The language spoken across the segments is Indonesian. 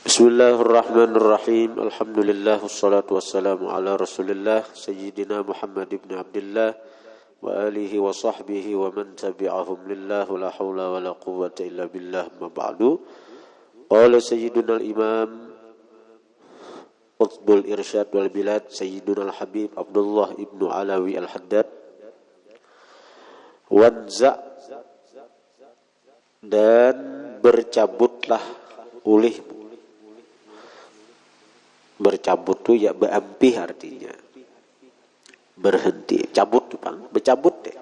Bismillahirrahmanirrahim. Alhamdulillah wassalatu wassalamu ala Rasulillah Sayyidina Muhammad ibn Abdullah wa alihi wa sahbihi wa man tabi'ahum lillah la hawla wa la quwwata illa billah ma ba'du. Qala Sayyiduna al-Imam Qutbul Irsyad wal Bilad Sayyiduna al-Habib Abdullah ibn Alawi al-Haddad wanza' dan bercabutlah ulihmu. Bercabut tuh ya beampih artinya berhenti, cabut tuh bang, bercabut deh.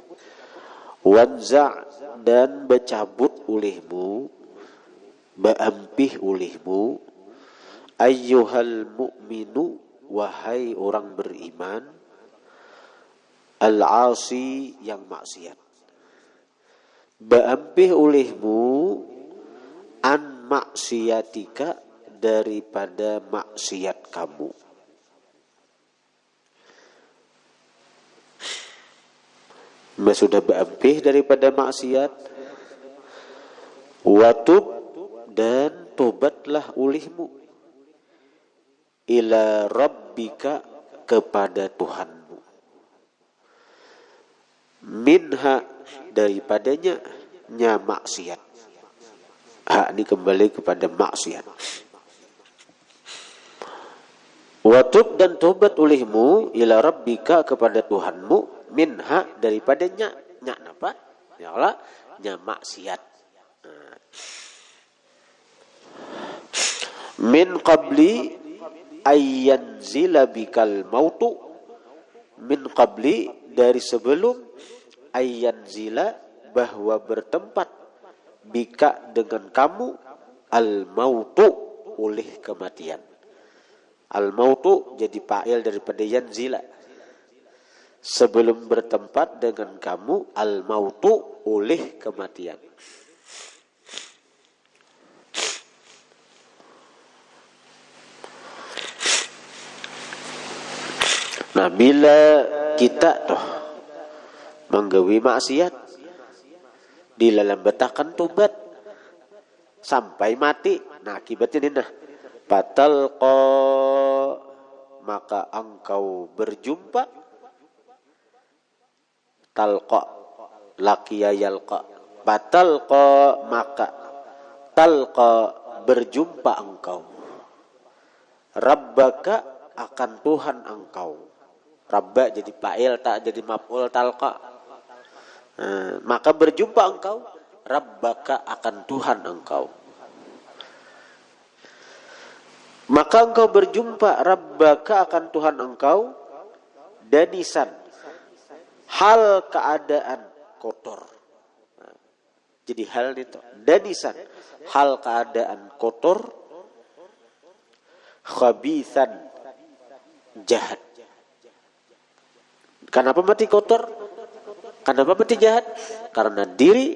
Wanza' dan bercabut ulihmu, beampih ulihmu, ayyuhal mu'minu, wahai orang beriman, al-asi yang maksiat. Beampih ulihmu an maksiatika, daripada maksiat kamu. Sudah beampih daripada maksiat. Watub, dan tobatlah ulihmu ila rabbika, kepada Tuhanmu. Minha, daripadanya nya maksiat. Hak ini kembali kepada maksiat. Watub, dan tobat ulihmu ila rabbika, kepada Tuhanmu, minha, daripadanya nya apa? Ya Allah, nya maksiat. Min qabli ayyanzila bikal mautu, min qabli, dari sebelum ayyanzila, bahwa bertempat, bika, dengan kamu, al mautu, oleh kematian. Al mautu jadi fa'il daripada yanzila. Sebelum bertempat dengan kamu, al mautu, oleh kematian. Nah, bila kita toh menggawi maksiat, dilambatakan tobat sampai mati, nah akibatnya ini nah, fatalqa, maka engkau berjumpa, talqa, laqiya yalqa, fatalqa, maka talqa, berjumpa engkau, rabbaka, akan Tuhan engkau. Rabba jadi fa'il, tak jadi maf'ul, talqa. Maka berjumpa engkau, rabbaka, akan Tuhan engkau. Maka engkau berjumpa, rabbaka, akan Tuhan engkau, danisan, hal keadaan kotor. Jadi hal itu danisan, hal keadaan kotor, khabithan, jahat. Kenapa mati kotor? Kenapa mati jahat? Karena diri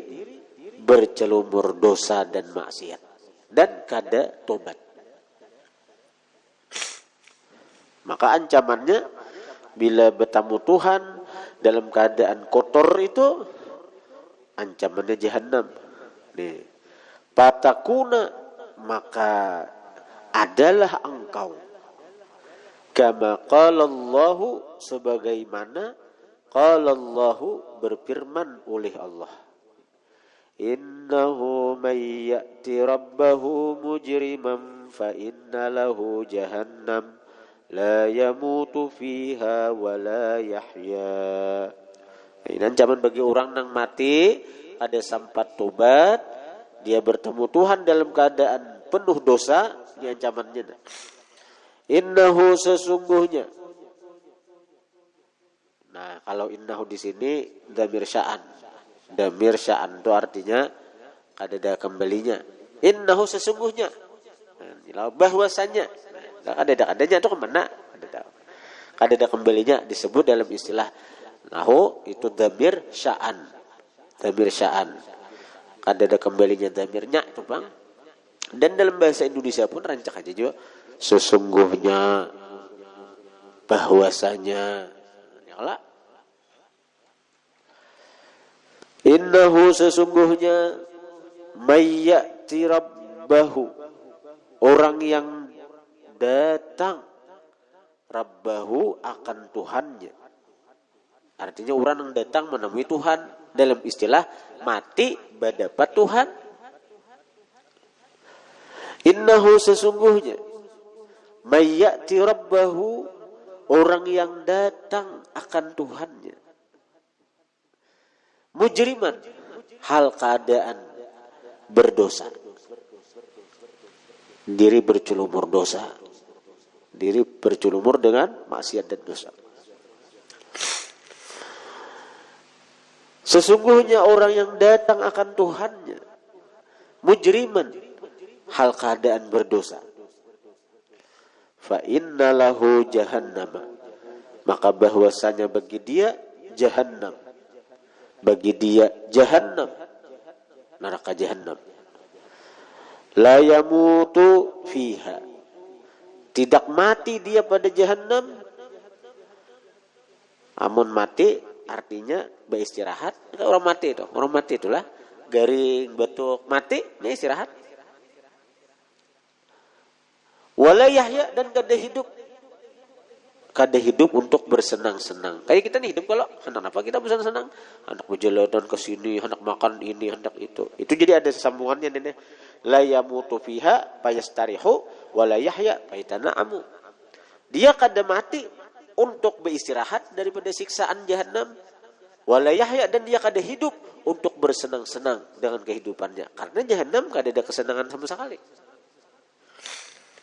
bercelumur dosa dan maksiat dan kada tobat. Maka ancamannya bila bertemu Tuhan dalam keadaan kotor itu, ancamannya jahanam. Nih, patakuna, maka adalah engkau, kama qala Allahu, sebagaimana qala Allahu, berfirman oleh Allah. Innahu may ya'ti rabbahu mujriman fa inna lahu jahannam la yamutu fiha wa la yahya. Ini ancaman bagi orang yang mati ada sampat tobat, dia bertemu Tuhan dalam keadaan penuh dosa, ini ancamannya. Innahu, sesungguhnya. Nah, kalau innahu di sini damir sya'an. Damir sya'an itu artinya kada kembalinya. Innahu, sesungguhnya. Nah, bahwasanya. Kadanya itu kemana? Kada kembalinya disebut dalam istilah nahu itu damir sya'an. Damir sya'an. Kada kembalinya damirnya itu bang. Dan dalam bahasa Indonesia pun rancak aja juga. Sesungguhnya, bahwasanya, ya Allah. Innahu, sesungguhnya, may ya'ti rabbahu, orang yang datang rabbahu akan Tuhannya. Artinya orang yang datang menemui Tuhan. Dalam istilah mati berdapat Tuhan. Innahu sesungguhnya mayyati rabbahu orang yang datang akan Tuhannya. Mujriman hal keadaan berdosa. Diri bercelumur dosa. Diri bercelumur dengan maksiat dan dosa. Sesungguhnya orang yang datang akan Tuhannya mujriman hal keadaan berdosa. Fa inna lahu jahannam, maka bahwasanya bagi dia jahannam, bagi dia jahannam, neraka jahannam. La yamutu fiha, tidak mati dia pada jahannam. Amun mati artinya beristirahat. Orang mati itu, orang mati itulah garing batuk mati, ini istirahat. Wala yahya, dan kada hidup. Kada hidup untuk bersenang-senang. Kayak kita nih hidup kalau hendak apa kita bersenang-senang. Hendak berjalan ke sini, hendak makan ini, hendak itu. Itu jadi ada sambungannya nih. La yamutu fiha fayastarihu wala yahya fayatana'amu. Dia kada mati untuk beristirahat daripada siksaan jahannam. Wala yahya, dan dia kada hidup untuk bersenang-senang dengan kehidupannya. Karena jahannam kada ada kesenangan sama sekali.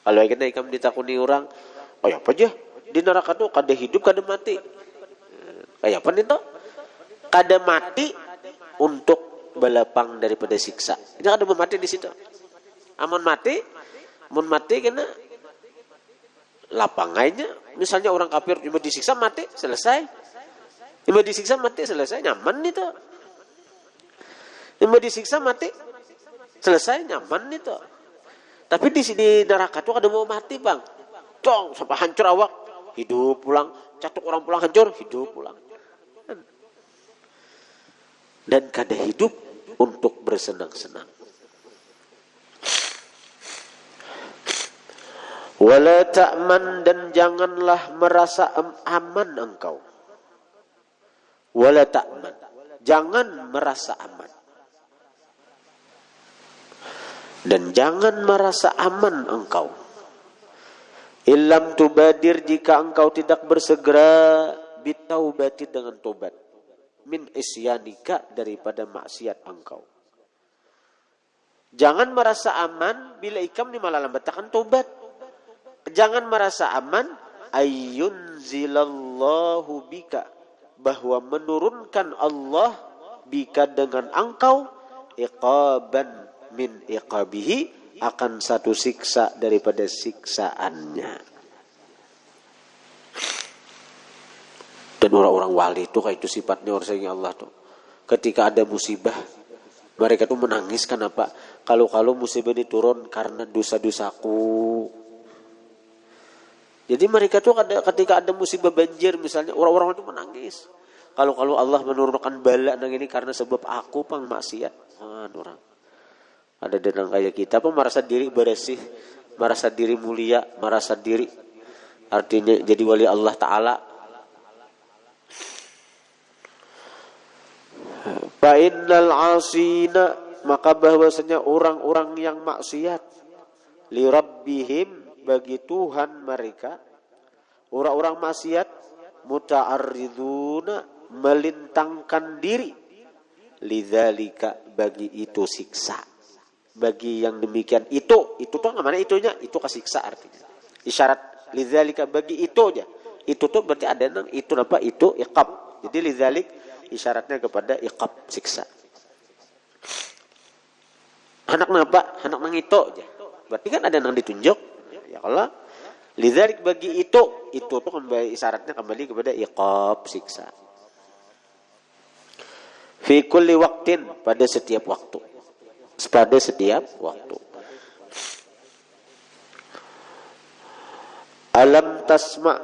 Kalau kita ikam ditakuni orang, oh ya apa aja di neraka tuh kada hidup kada mati. Kayak apa nih tuh? Kada mati untuk belapang daripada siksa. Ini kada mati di situ. Amun mati kena lapangannya. Misalnya orang kafir cuma disiksa mati selesai. Cuma disiksa mati selesai, nyaman nih tuh. Cuma disiksa mati selesai, nyaman nih tuh. Tapi di sini neraka tuh ada mau mati bang, dong sampai hancur awak, hidup pulang, catuk orang pulang hancur, hidup pulang. Dan kada hidup untuk bersenang-senang. Wala ta'man, dan janganlah merasa aman engkau. Wala ta'man, jangan merasa aman. Dan jangan merasa aman engkau. Illam tubadir, jika engkau tidak bersegera bitaubati, dengan tobat. Min isyanika, daripada maksiat engkau. Jangan merasa aman bila ikam ni malah lambatkan tobat. Jangan merasa aman ayyunzilallahu bika, bahwa menurunkan Allah bika dengan engkau iqaban min iqabihi, akan satu siksa daripada siksaannya. Dan orang-orang wali itu kayak itu sifatnya orang Allah tuh. Ketika ada musibah, mereka tuh menangis. Kenapa? Kalau musibah ini turun karena dosa-dosaku. Jadi mereka tuh ketika ada musibah banjir misalnya, orang-orang itu menangis. Kalau Allah menurunkan bala nang ini karena sebab aku pang maksiat. Orang. Ada denang kayak kita apa merasa diri bersih, merasa diri mulia, merasa diri artinya jadi wali Allah Ta'ala. Fa innal asina, maka bahwasanya orang-orang yang maksiat li rabbihim, bagi Tuhan mereka, orang-orang maksiat muta'arriduna, melintangkan diri, lidzalika, bagi itu siksa. Bagi yang demikian itu tuh mana itunya? Itu kesiksa artinya. Isyarat lidzalika, bagi itu aja. Itu tuh berarti ada nang itu apa? Itu iqab. Jadi lidzalik isyaratnya kepada iqab, siksa. Anak napa? Anak nang itu aja. Berarti kan ada nang ditunjuk. Ya kalau lidzalik bagi itu tuh kembali isyaratnya kembali kepada iqab, siksa. Fi kulli waqtin, pada setiap waktu. Pada setiap waktu. Alam tasma',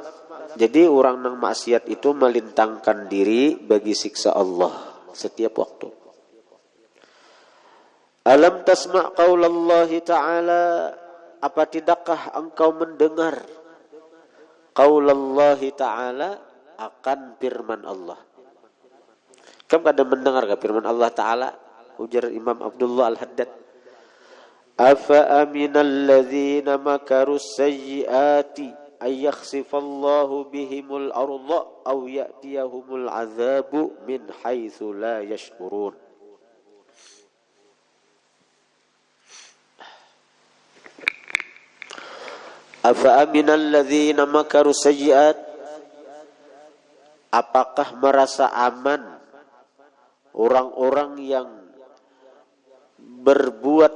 jadi orang nang maksiat itu melintangkan diri bagi siksa Allah setiap waktu. Alam tasma' qaulallahi ta'ala, apa tidakkah engkau mendengar qaulallahi ta'ala akan firman Allah? Kamu kada mendengar ke firman Allah Ta'ala? Ujar Imam Abdullah Al-Haddad. Afa aminal ladzina makarus sayyiati ay yakhsifallahu bihimul arda aw ya'tiyahumul azabu min haitsu la yash'urun. Afa aminal ladzina makarus sayyiat, apakah merasa aman orang-orang yang berbuat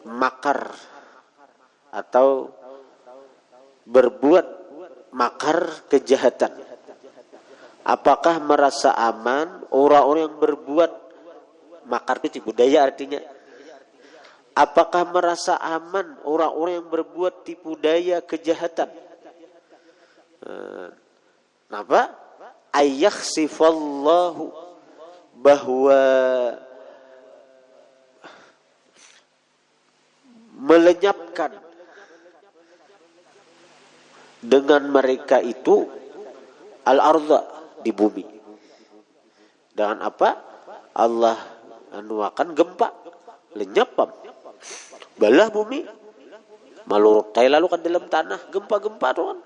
makar atau berbuat makar kejahatan? Apakah merasa aman orang-orang yang berbuat makar itu tipu daya artinya? Apakah merasa aman orang-orang yang berbuat tipu daya kejahatan? Kenapa? Ayakhsifallahu, bahwa melenyapkan dengan mereka itu al-ardha, di bumi. Dengan apa? Allah anuakan gempa, lenyapam, balah bumi, malu tai lalu kan dalam tanah, gempa-gempa tuh kan.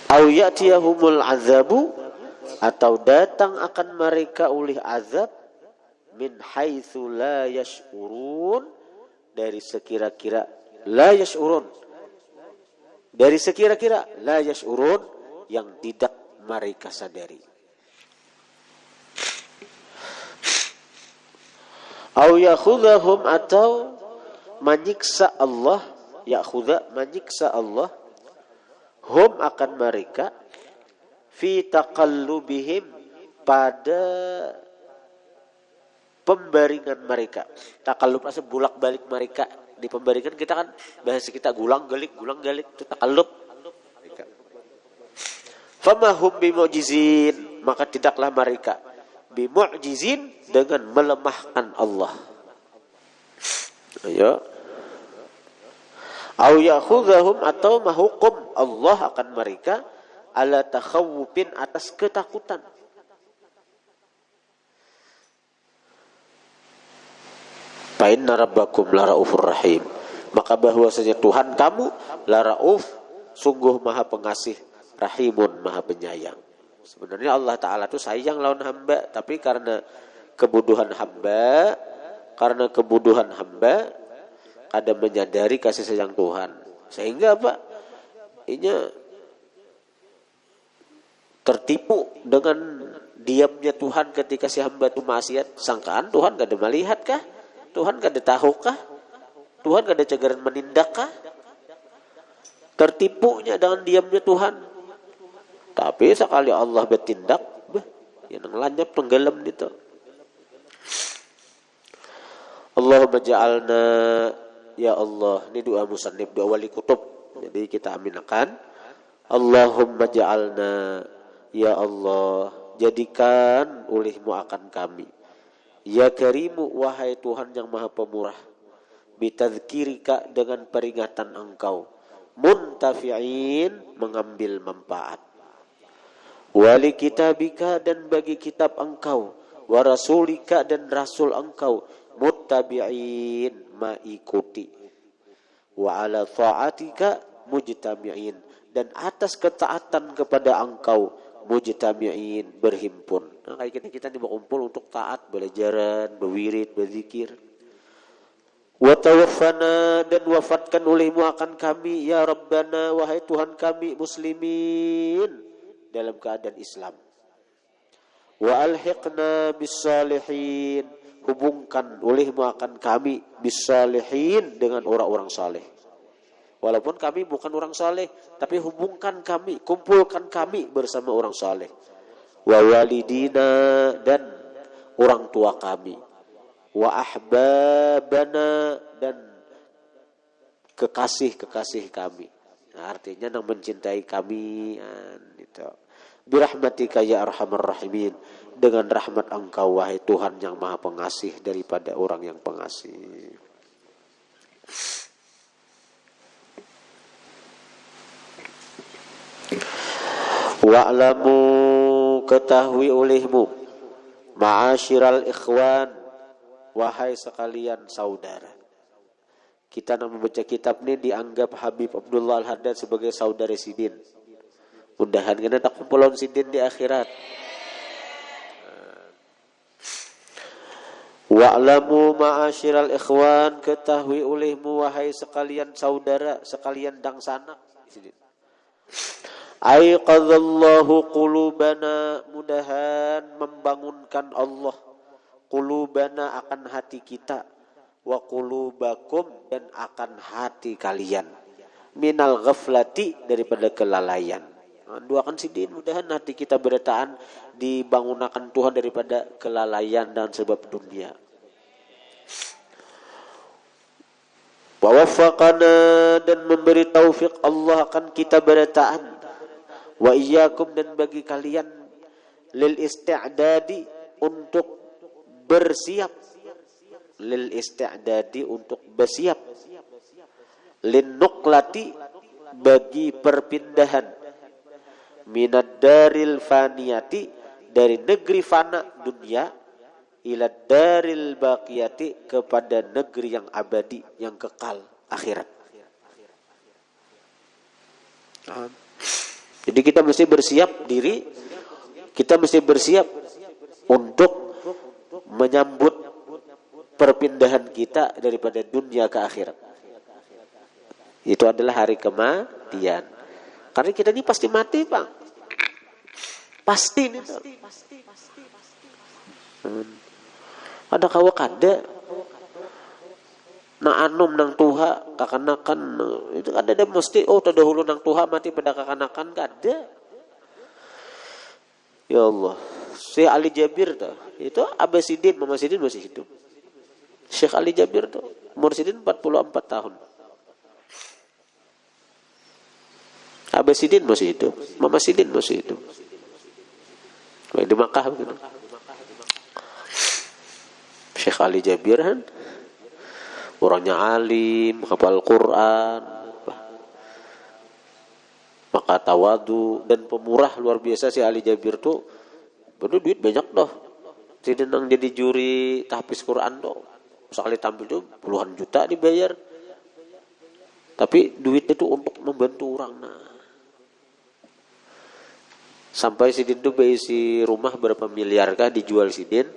Au ya'tiyahumul azabu, atau datang akan mereka oleh azab min haitsu la yash'urun, dari sekira-kira la yash'urun, dari sekira-kira la yash'urun, yang tidak mereka sadari. Au yakhudhahum, atau menyiksa Allah, yakhudha menyiksa Allah, hum akan mereka, fi taqallubihim, pada pembaringan mereka. Takallub asal bulak balik mereka, di pembaringan kita kan bahasa kita gulang galik itu takallub. Famahum bimu'jizin, maka tidaklah mereka bimu'jizin, dengan melemahkan Allah. Ayo. Au ya'khudhahum, atau mahukum Allah akan mereka, ala takhawufin, atas ketakutan. Fa inna rabbakum la raufur rahim, maka bahwasanya Tuhan kamu la rauf, sungguh maha pengasih, rahimun, maha penyayang. Sebenarnya Allah Ta'ala itu sayang lawan hamba, tapi karena kebuduhan hamba kada menyadari kasih sayang Tuhan, sehingga apa? Inya tertipu dengan diamnya Tuhan ketika si hamba itu maksiat. Sangkaan Tuhan kada melihat kah? Tuhan kada tahu kah? Tuhan kada cagaran menindak kah? Tertipunya dengan diamnya Tuhan. Tapi sekali Allah bertindak, yang lanyap tenggelam itu. Allahumma ja'alna, ya Allah, ini doa musannif, doa wali kutub. Jadi kita aminakan. Allahumma ja'alna, ya Allah, jadikan olehmu akan kami. Ya Karimu, wahai Tuhan yang maha pemurah. Bitadhkirika, dengan peringatan engkau. Muntafi'in, mengambil manfaat. Wali kitabika, dan bagi kitab engkau. Wa rasulika, dan rasul engkau. Muttabi'in, mengikuti. Wa ala ta'atika mujtami'in, dan atas ketaatan kepada engkau, mujtami'in, berhimpun. Nah, kayak kita ini berkumpul untuk taat, belajaran, berwirid, berzikir. Wa tawaffana, dan wafatkan olehmu akan kami, ya Rabbana, wahai Tuhan kami, muslimin, dalam keadaan Islam. Wa alhiqna bis salihin, hubungkan olehmu akan kami bis salihin, dengan orang-orang saleh. Walaupun kami bukan orang saleh, tapi hubungkan kami, kumpulkan kami bersama orang saleh. Wa walidina, dan orang tua kami. Wa ahbabana, dan kekasih-kekasih kami. Nah, artinya yang mencintai kami, gitu. Birahmatika ya arhamar rahimin, dengan rahmat Engkau wahai Tuhan yang Maha Pengasih daripada orang yang pengasih. Wa'lamu, ketahui olehmu, ma'asyiral ikhwan, wahai sekalian saudara. Kita yang membaca kitab ini dianggap Habib Abdullah Al-Haddad sebagai saudara Sidin. Mudahan kena tak kumpulan Sidin di akhirat. Wa'lamu ma'asyiral ikhwan, ketahui olehmu wahai sekalian saudara, sekalian dangsana. Aiqadallahu qulubana, mudahan membangunkan Allah qulubana akan hati kita, wa qulubakum dan akan hati kalian, minal ghaflati daripada kelalaian. Doakan Sidin mudahan hati kita bertaan dibangunakan Tuhan daripada kelalaian dan sebab dunia. Wa waffaqana, dan memberi taufik Allah akan kita bertaan, wa iyyakum, dan bagi kalian, lil isti'dadi, untuk bersiap, lil isti'dadi, untuk bersiap, lin nuqlati, bagi perpindahan, minad daril faniyati, dari negeri fana dunia, ila daril baqiyati, kepada negeri yang abadi, yang kekal, akhirat. Jadi kita mesti bersiap diri, kita mesti bersiap untuk menyambut perpindahan kita daripada dunia ke akhirat. Itu adalah hari kematian. Karena kita ini pasti mati, Bang. Pasti ini. Ada kawa kada. Na anom nang tuha kakanakan itu ada mesti terdahulu nang tuha mati pada kakanakan kada. Ya Allah, Syekh Ali Jabir tuh itu Abah Sidin, Mama Sidin masih hidup. Syekh Ali Jabir tuh umur Sidin 44 tahun. Abah Sidin masih hidup, Mama Sidin masih hidup. Di Makkah begitu. Syekh Ali Jabir kan orangnya alim, hafal Quran, maka tawadu dan pemurah luar biasa. Si Ali Jabir tuh bener duit banyak doh. Jadi nang jadi juri tahfiz Quran doh. Sekali tampil tuh puluhan juta dibayar. Tapi duitnya tuh untuk membantu orang. Nah. Sampai Sidin tuh berisi rumah berapa miliar kah dijual Sidin,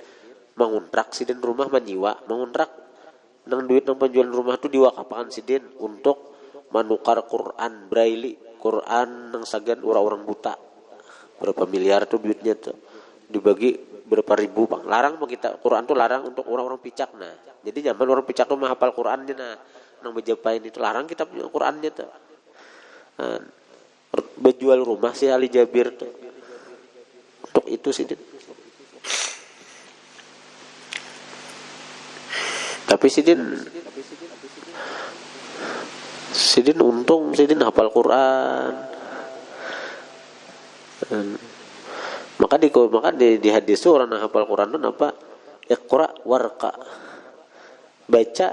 mengontrak Sidin rumah menyiwa, mengontrak. Nang duit nang penjualan rumah tuh diwakafkan Sidin untuk menukar Quran Braille, Quran nang sagan orang-orang buta. Berapa miliar tuh duitnya tuh. Dibagi berapa ribu, Bang. Larang mau kita Quran tuh larang untuk orang-orang picak. Nah, jadi zaman orang picak tuh menghafal Qurannya, nah nang Mejapain itu larang kita punya Qurannya tuh. Nah, berjual rumah si Ali Jabir tuh. Untuk itu Sidin. Tapi Sidin untung, Sidin hafal Quran. Maka di hadis itu orang yang hafal Quran itu apa? Iqra warqa. Baca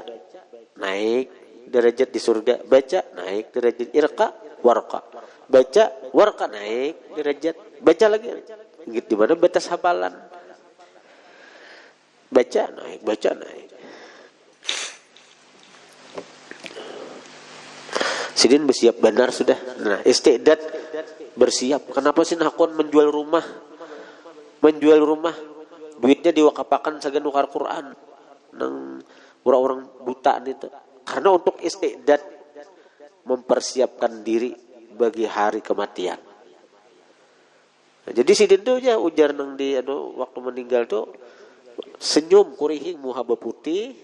naik derajat di surga, baca naik derajat, irqa warqa. Baca warqa naik derajat, baca lagi. Gitu, di mana batas hafalan. Baca naik. Sidin bersiap benar sudah. Nah, istiqdad bersiap. Kenapa sih nakon menjual rumah? Menjual rumah, duitnya diwakapakan sagan nukar Quran. Nang orang-orang buta itu. Karena untuk istiqdad mempersiapkan diri bagi hari kematian. Nah, jadi Sidin tuh ya ujar nang di waktu meninggal tuh senyum kurihing muhaba putih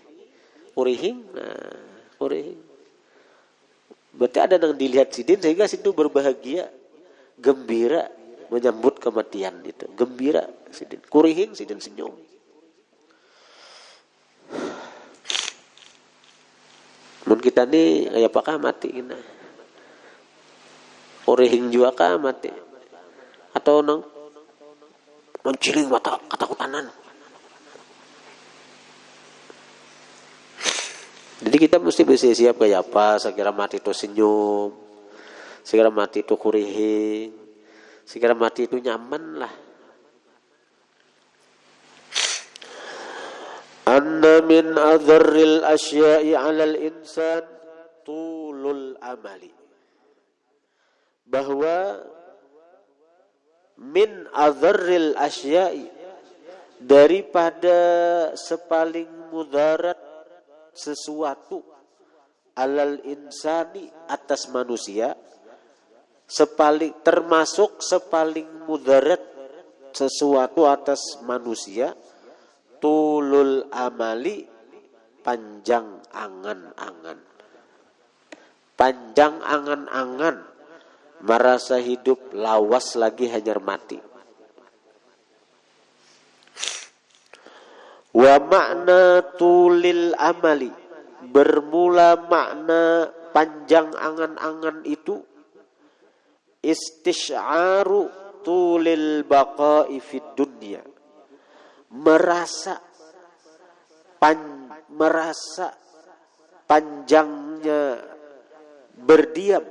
kurihing. Nah, kurihing. Berarti ada yang dilihat Sidin sehingga Sidin berbahagia, gembira menyambut kematian itu. Gembira Sidin. Kurihing Sidin senyum. Mun kita ni apakah mati kita? Kurihing juga kah mati? Atau nang menciling mata ketakutan. Jadi kita mesti bersiap kayak apa, sekira mati itu senyum, sekira mati itu kurihing, sekira mati itu nyaman lah. Anna min adharril asya'i 'alal insan tulul amali. Bahwa min adharril asya'i, daripada sepaling mudarat sesuatu, alal insani, atas manusia, termasuk sepaling mudarat sesuatu atas manusia, tulul amali, panjang angan-angan. Panjang angan-angan, merasa hidup lawas lagi hanyar mati. Wa makna tulil amali, bermula makna panjang angan-angan itu istish'aru tulil baqa'i fid dunya, merasa panjangnya berdiam,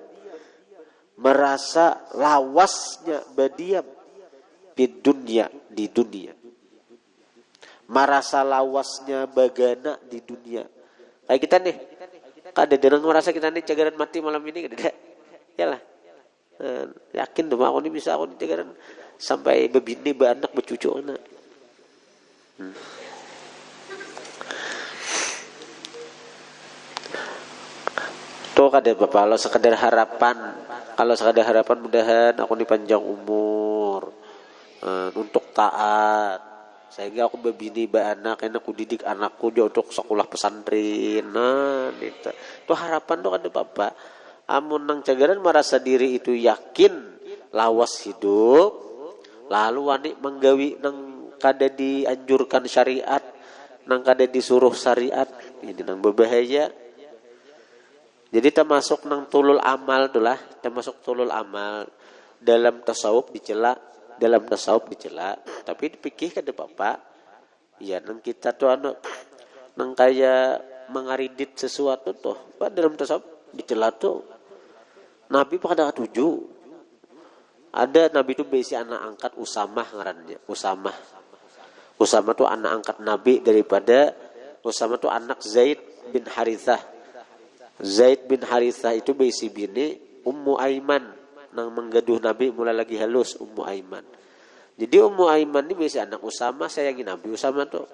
merasa lawasnya berdiam di dunia, merasa lawasnya bagana di dunia. Kayak kita nih, kada dengan merasa kita nih cagaran mati malam ini, kada, yalah. Yakin dong aku nih bisa, aku nih cagaran sampai bebini, beranak, bercucu anak. Tuh kada apa, kalau sekadar harapan mudahan aku nih panjang umur, untuk taat, sehingga aku bebini beranak, enak aku didik anakku dia untuk sekolah pesantren. Nah, itu harapan tuh kada apa. Amun nang cagaran merasa diri itu yakin lawas hidup, lalu wani menggawi nang kada dianjurkan syariat, nang kada disuruh syariat, ini nang berbahaya. Jadi termasuk nang tulul amal itulah, termasuk tulul amal dalam tasawuf dicela, tapi dipikir kada apa. Ya nang kita tuh nang kaya mengaridit sesuatu tuh, dalam tasawuf dicela tuh. Nabi pada tujuh. Ada Nabi itu besi anak angkat Usamah ngarannya. Usamah tuh anak angkat Nabi daripada Usamah tuh anak Zaid bin Harithah. Zaid bin Harithah itu besi bini Ummu Aiman nang menggaduh Nabi mulai lagi halus, Ummu Aiman. Jadi Ummu Aiman ini besi anak Usamah, sayangi Nabi Usamah tuh.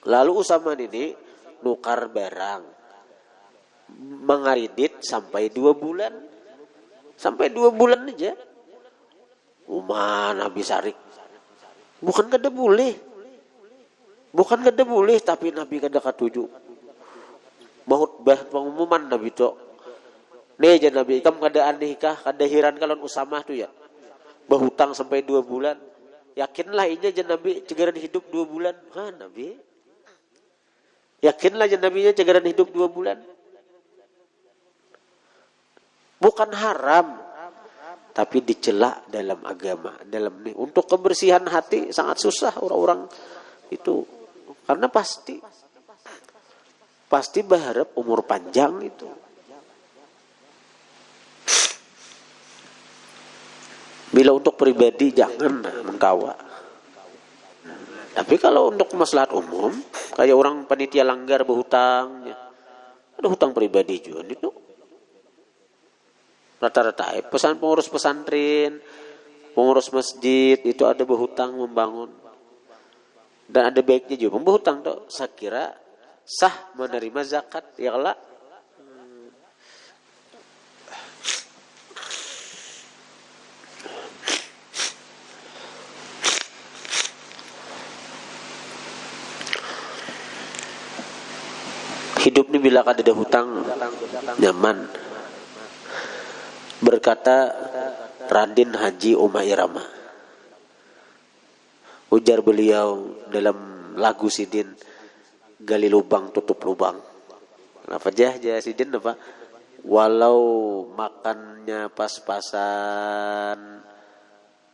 Lalu Usamah ini nukar barang, mengaridit sampai 2 bulan. Sampai 2 bulan aja. Nabi sarik. Bukan kada boleh, tapi Nabi kada katuju. Mahutbah pengumuman Nabi to. Nih aja Nabi, kam kada anikah, kada hiran kalon Usamah tu ya. Bahutang sampai 2 bulan. Yakinlah inya aja Nabi cegaran hidup 2 bulan. Nabi. Yakinlah aja Nabinya cegaran hidup 2 bulan. Bukan haram, tapi dicela dalam agama. Untuk kebersihan hati sangat susah orang-orang itu. Karena pasti berharap umur panjang itu. Bila untuk pribadi jangan mengkawa. Tapi kalau untuk maslahat umum, kayak orang panitia langgar berhutang, ada hutang pribadi juga itu. Rata-rata pengurus pesantren, pengurus masjid itu ada berhutang membangun. Dan ada baiknya juga berhutang tuh. Saya kira sah menerima zakat, ya Allah. Hidup ini bila kada ada hutang nyaman. Berkata Radin Haji Umairama, ujar beliau dalam lagu Sidin, gali lubang tutup lubang. Apa aja Sidin apa? Walau makannya pas-pasan,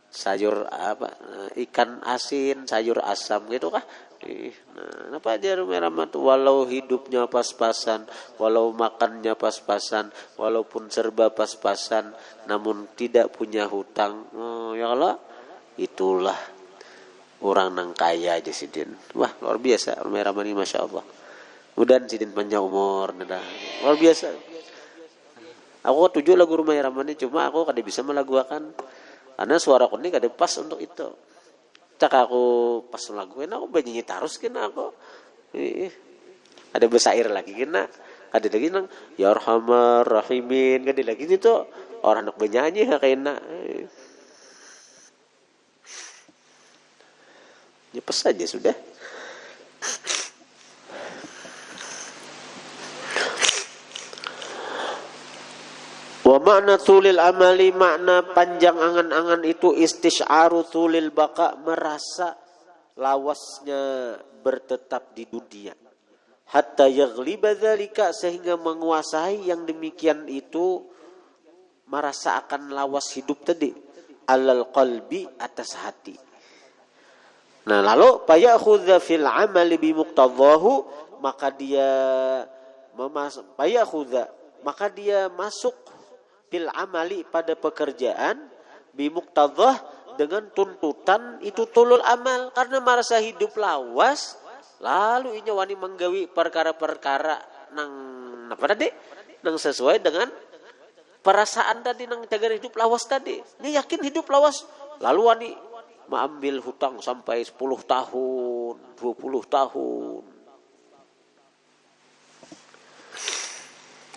sayur apa, ikan asin, sayur asam gitu kah? Nah, apa aja Rama tuh, walau hidupnya pas-pasan, walau makannya pas-pasan, walaupun serba pas-pasan, namun tidak punya hutang. Oh, ya Allah, itulah orang nang kaya aja sidin. Wah, luar biasa Rama ini, masya Allah. Mudah sidin panjang umur, nah, luar biasa. Aku 7 lagu Rumah Ramani, cuma aku kada bisa melaguakan karena suara aku ini kada pas untuk itu. Cak aku pas laguin aku banyak terus kena aku. Ada besair lagi kena. Ada lagi nang ya arhamar rahimin, kada lagi itu orang nak bernyanyi kena. Ya pas saja sudah. Wa makna tulil amali, makna panjang angan-angan itu istish'aru tulil baka, merasa lawasnya bertetap di dunia. Hatta yaghliba dzalika, sehingga menguasai yang demikian itu, merasa akan lawas hidup tadi, alal qalbi, atas hati. Nah, lalu fayakhudha fil amali bimuqtadhahu, maka dia maka dia masuk fil amali, pada pekerjaan, bimuqtadhah, dengan tuntutan itu tulul amal, karena merasa hidup lawas, lalu inya wani menggawi perkara-perkara nang apa tadi, nang sesuai dengan perasaan tadi, nang jaga hidup lawas tadi. Ini yakin hidup lawas, lalu wani mengambil hutang sampai 10 tahun, 20 tahun.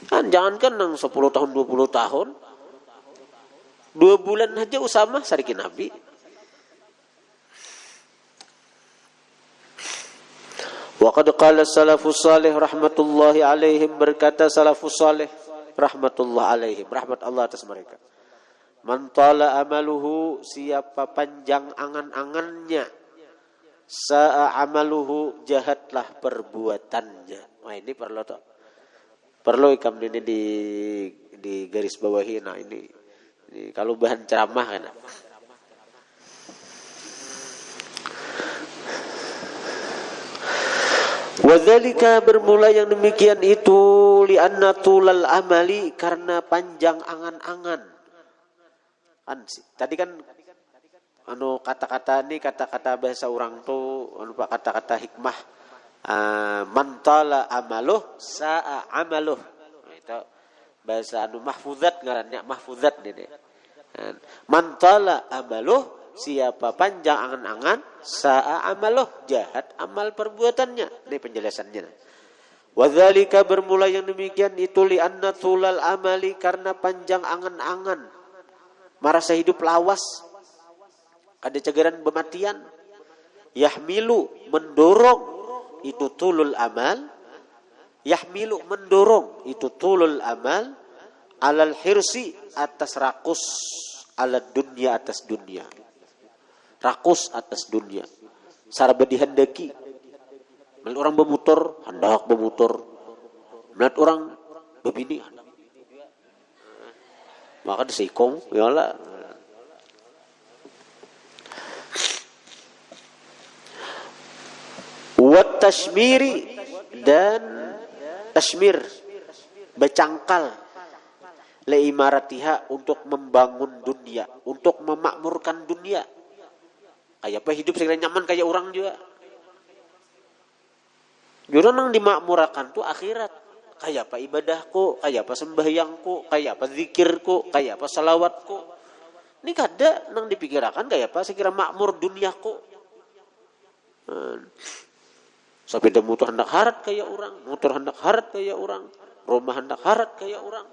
Kan jangankan nang 10 tahun 20 tahun, 2 bulan aja Usama sarikin Nabi. Wa qad qala salafus salih rahmatullahi alaihim, berkata salafus salih rahmatullah alaihim, rahmat Allah atas mereka. Man tala amaluhu, siapa panjang angan-angannya, sa'a amaluhu, jahatlah perbuatannya. Wah, ini perlu ikam ini di garis bawahi. Nah, ini kalau bahan ceramah kan. Wadzalika, bermula yang demikian itu, li'anna tulal amali, karena panjang angan-angan. Kan tadi kan kata-kata ini kata-kata bahasa orang tuh, kata-kata hikmah. Mantala amaluh sa'a amaluh, itu bahasa mahfuzat, ngarannya mahfuzat ini. Mantala amaluh, siapa panjang angan-angan, sa'a amaluh, jahat amal perbuatannya. Ini penjelasannya. Wadzalika, bermula yang demikian itu, li'anna tulal amali, karena panjang angan-angan, merasa hidup lawas, ada cagaran bematian, yahmilu, mendorong, itu tulul amal, yahmilu, mendorong, itu tulul amal, alal hirsi, atas rakus, alal dunia, atas dunia, rakus atas dunia, sarba dihendaki. Melihat orang bermotor, hendak bermotor. Melihat orang berbini, hendak. Maka disikong, ya Allah. Wat tashmiri, dan tashmir, bercangkal, le imaratiha, untuk membangun dunia, untuk memakmurkan dunia. Kayak apa hidup segala nyaman kayak orang juga. Jurang nang dimakmurakan tuh akhirat. Kayak apa ibadahku, kayak apa sembahyangku, kayak apa zikirku, kayak apa salawatku. Ini kada nang dipikirkan kayak apa sekira makmur duniaku. Sepeda motor hendak harat kayak orang, motor hendak harat kayak orang, rumah hendak harat kayak orang.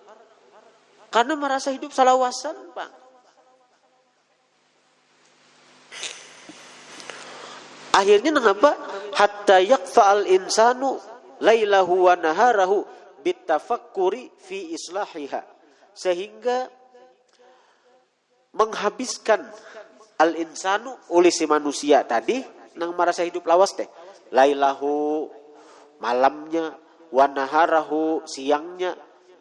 Karena merasa hidup salawasan, Pak. Akhirnya mengapa? Hatta yaqfa'al insanu lailahu wa naharahu bitafakkuri fi islahiha. Sehingga menghabiskan al-insanu, oleh si manusia tadi, nang merasa hidup lawas teh. Lailahu, malamnya, wa naharahu, siangnya,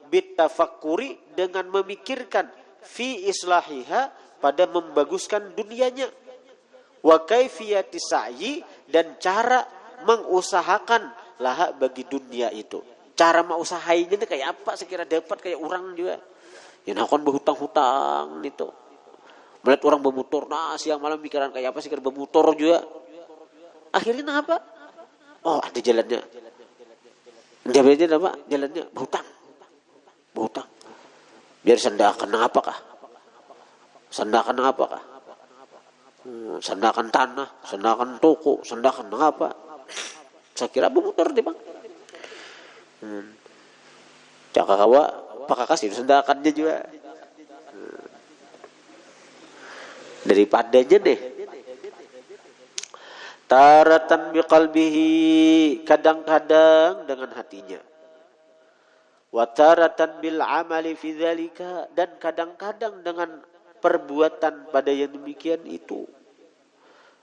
bitafakkuri, dengan memikirkan, fi islahiha, pada membaguskan dunianya. Wa kaifiyati sa'yi, dan cara mengusahakan laha bagi dunia itu. Cara mengusahainnya kayak apa sekira dapat kayak orang juga. Ya nakon berhutang-hutang itu. Melihat orang bermotor, nah siang malam pikiran kayak apa sekira bermotor juga. Akhirnya apa? Oh, ada jalannya. Dia belajar apa? Jalannya berhutang. Berhutang. Biar sandakan apakah? Sandakan apakah? Sandakan tanah, sandakan toko, sandakan apa? Saya kira bermotor deh bang. Cakap kawa, apakah kasih sandakannya juga? Daripadanya deh. Taratan biqalbihi, kadang-kadang dengan hatinya. Wa taratan bil amali fi dzalika, dan kadang-kadang dengan perbuatan pada yang demikian itu.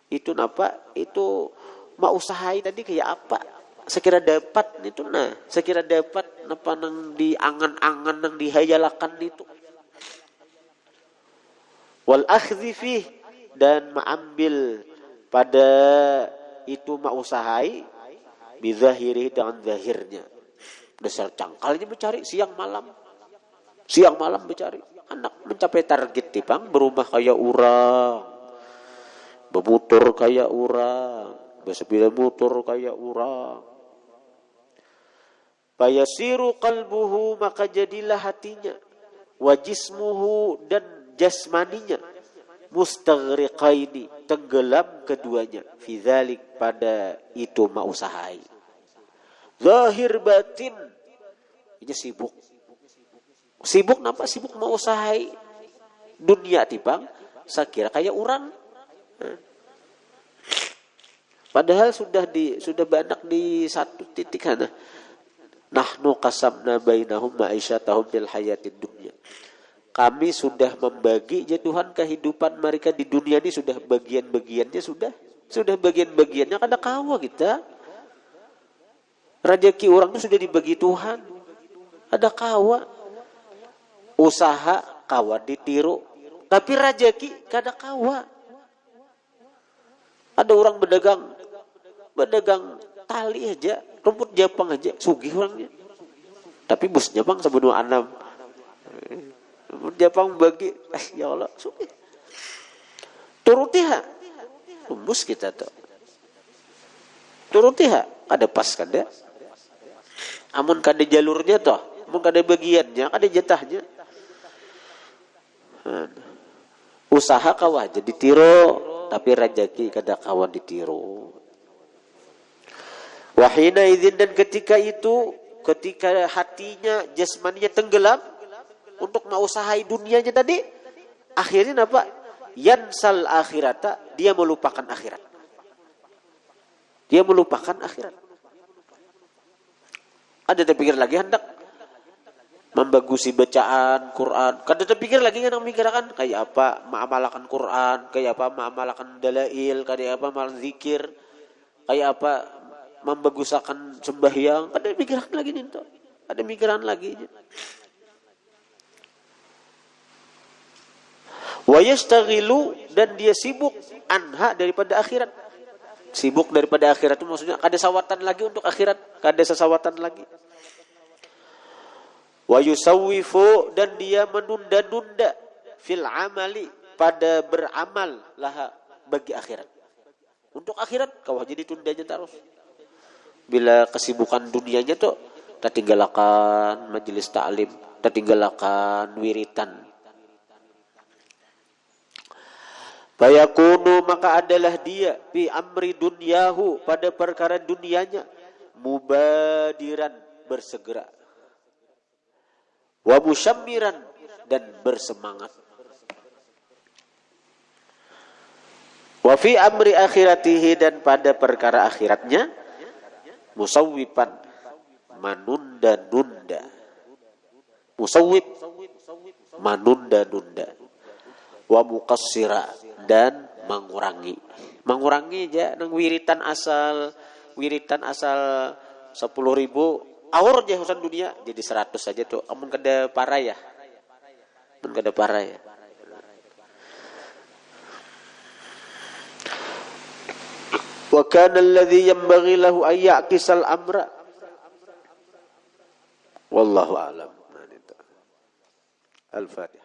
Itu napa? Itu mau usahai tadi kayak apa? Sekira dapat itu nah, sekira dapat napa nang di angan-angan nang dihayalakan itu. Wal akhdhi fih, dan mengambil pada itu mau usahai bizahiri, dengan zahirnya. Dasar cangkalnya mencari siang malam mencari anak mencapai target tipang, berumah kayak orang, bermotor kayak orang, bersepeda motor kayak orang. Fayasiru qalbuhu, maka jadilah hatinya, wa jismuhu, dan jasmaninya, mustaghriqaini, tenggelam keduanya, fi dzalik, pada itu mausahai. Zahir batin, ini sibuk. Sibuk napa? Sibuk mausahai dunia tipang, sakira kayak orang. Padahal sudah banyak di satu titik sana. Nahnu qasamna bainahum ma'isyatahum fil hayatid dunya. Kami sudah membagi, ya Tuhan, kehidupan mereka di dunia ini sudah bagian-bagiannya, sudah bagian-bagiannya kada kawa kita. Rezeki orang itu sudah dibagi Tuhan. Ada kawa. Usaha kawa ditiru, tapi rezeki kada kawa. Ada orang berdagang tali aja, rumput Jepang aja, sugih orangnya. Tapi bosnya bang sebunuh anam. Jepang bagi, ya Allah, sugih. Turuti ha, rumus kita tuh. Turuti ha, ada pas kada. Amun kada jalurnya toh, amun kada bagiannya, kada jatahnya. Usaha kawah jadi ditiru, tapi rezeki kada kawan ditiru. Wahina idzin, dan ketika itu, ketika hatinya, jasmaninya tenggelam untuk mausahai dunianya tadi, akhirnya apa? Yansal akhirata, dia melupakan akhirat. Dia melupakan akhirat. Ada terpikir lagi hendak membagusi bacaan Quran. Kada terpikir lagi yang mikirkan kayak apa mengamalkan Quran, kayak apa mengamalkan dalail, kayak apa malam zikir, kayak apa membagusakan sembahyang. Kada pikiran lagi nih tuh. Ada pikiran lagi. Wa yastaghilu, dan dia sibuk anha, daripada akhirat. Sibuk daripada akhirat itu maksudnya kada sawatan lagi untuk akhirat, kada sesawatan lagi. Wa yusawwifu, dan dia menunda-nunda fil amali, pada beramal laha bagi akhirat. Untuk akhirat kau jadi tundanya terus. Bila kesibukan dunianya tuh tertinggalakan majelis ta'lim, tertinggalakan wiritan. Fayakunu, maka adalah dia fi amri dunyahu, pada perkara dunianya, mubadiran, bersegera, wa musyammiran, dan bersemangat, wa fi amri akhiratihi, dan pada perkara akhiratnya, musawwipan, manunda-nunda. Musawwib, manunda-nunda. Wa muqassira, dan mengurangi aja nang wiritan asal 10.000 awur aja urusan dunia jadi 100 saja tuh. Amun kada parah ya. wa kana alladhi yanbaghi lahu an ya'kisal amra. Wallahu a'lam. Al-Fatihah.